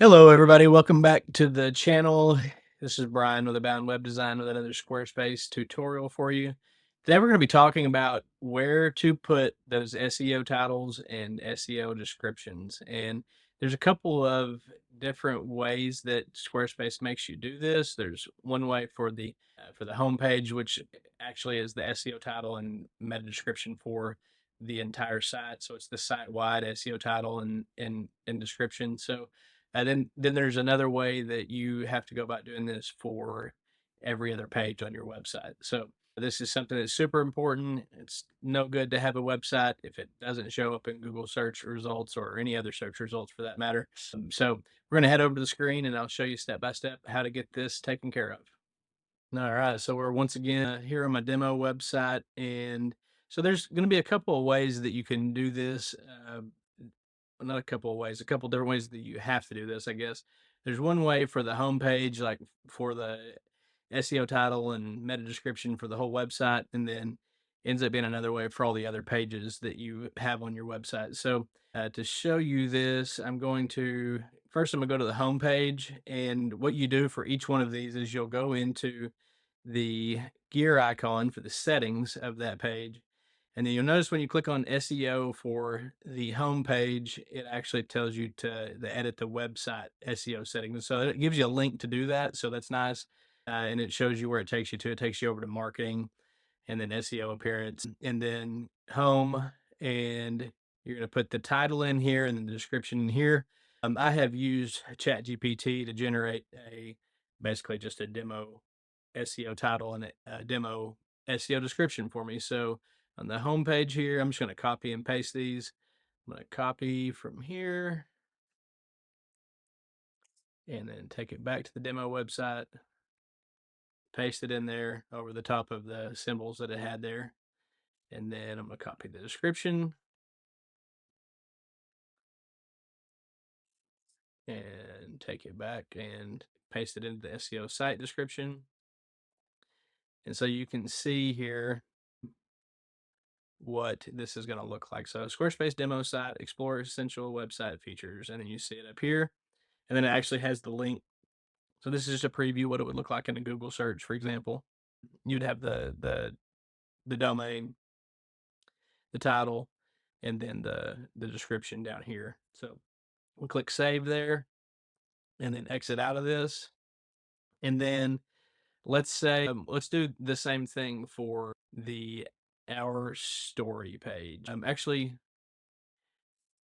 Hello, everybody. Welcome back to the channel. This is Brian with Abound Web Design with another Squarespace tutorial for you. Today, we're going to be talking about where to put those SEO titles and SEO descriptions. And there's a couple of different ways that Squarespace makes you do this. There's one way for the homepage, which actually is the SEO title and meta description for the entire site. So it's the site-wide SEO title and description. So then there's another way that you have to go about doing this for every other page on your website. So this is something that's super important. It's no good to have a website if it doesn't show up in Google search results or any other search results for that matter. So we're going to head over to the screen and I'll show you step by step how to get this taken care of. All right, so we're once again here on my demo website, and so there's going to be a couple of ways that you can do this. Well, not a couple of ways, a couple different ways that you have to do this, I guess. There's one way for the homepage, like for the SEO title and meta description for the whole website, and then ends up being another way for all the other pages that you have on your website. So to show you this, I'm going to go to the homepage, and what you do for each one of these is you'll go into the gear icon for the settings of that page. And then you'll notice when you click on SEO for the home page, it actually tells you to edit the website SEO settings. So it gives you a link to do that. So that's nice. And it shows you where it takes you to. It takes you over to marketing and then SEO appearance and then home. And you're going to put the title in here and the description in here. I have used ChatGPT to generate basically just a demo SEO title and a demo SEO description for me. So on the home page here, I'm just going to copy and paste these. I'm going to copy from here and then take it back to the demo website, paste it in there over the top of the symbols that it had there. And then I'm going to copy the description and take it back and paste it into the SEO site description. And so you can see here what this is going to look like. So Squarespace demo site, explore essential website features, and then you see it up here. And then it actually has the link. So this is just a preview what it would look like in a Google search, for example. You'd have the domain, the title, and then the description down here. So we'll click save there and then exit out of this. And then let's do the same thing for the our story page. Actually,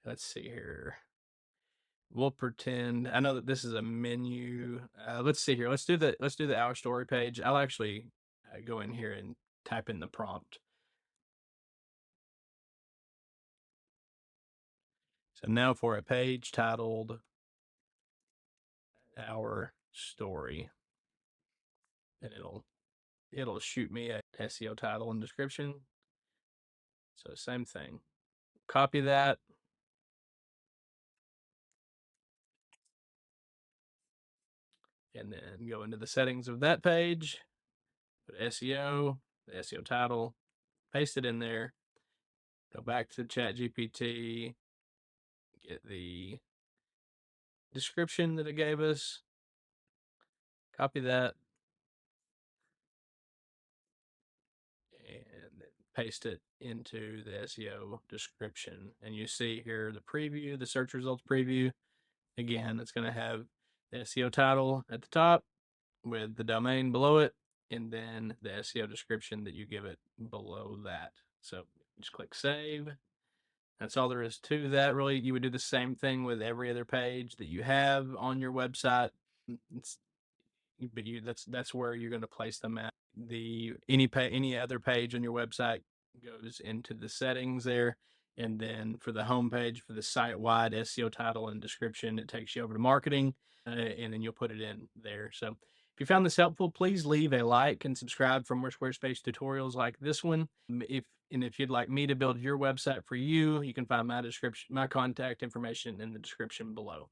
let's see here. We'll pretend. I know that this is a menu. Let's see here. Let's do the our story page. I'll actually go in here and type in the prompt. So now for a page titled "Our Story," and it'll shoot me a SEO title and description. So same thing. Copy that. And then go into the settings of that page, put SEO, the SEO title, paste it in there, go back to ChatGPT, get the description that it gave us, copy that, and paste it into the SEO description. And you see here the preview, the search results preview. Again, it's going to have the SEO title at the top with the domain below it, and then the SEO description that you give it below that. So just click save. That's all there is to that. Really, you would do the same thing with every other page that you have on your website. It's, that's where you're going to place them at. Any other page on your website goes into the settings there, and then for the home page for the site-wide SEO title and description, it takes you over to marketing, and then you'll put it in there. So if you found this helpful, please leave a like and subscribe for more Squarespace tutorials like this one. If you'd like me to build your website for you, you can find my contact information in the description below.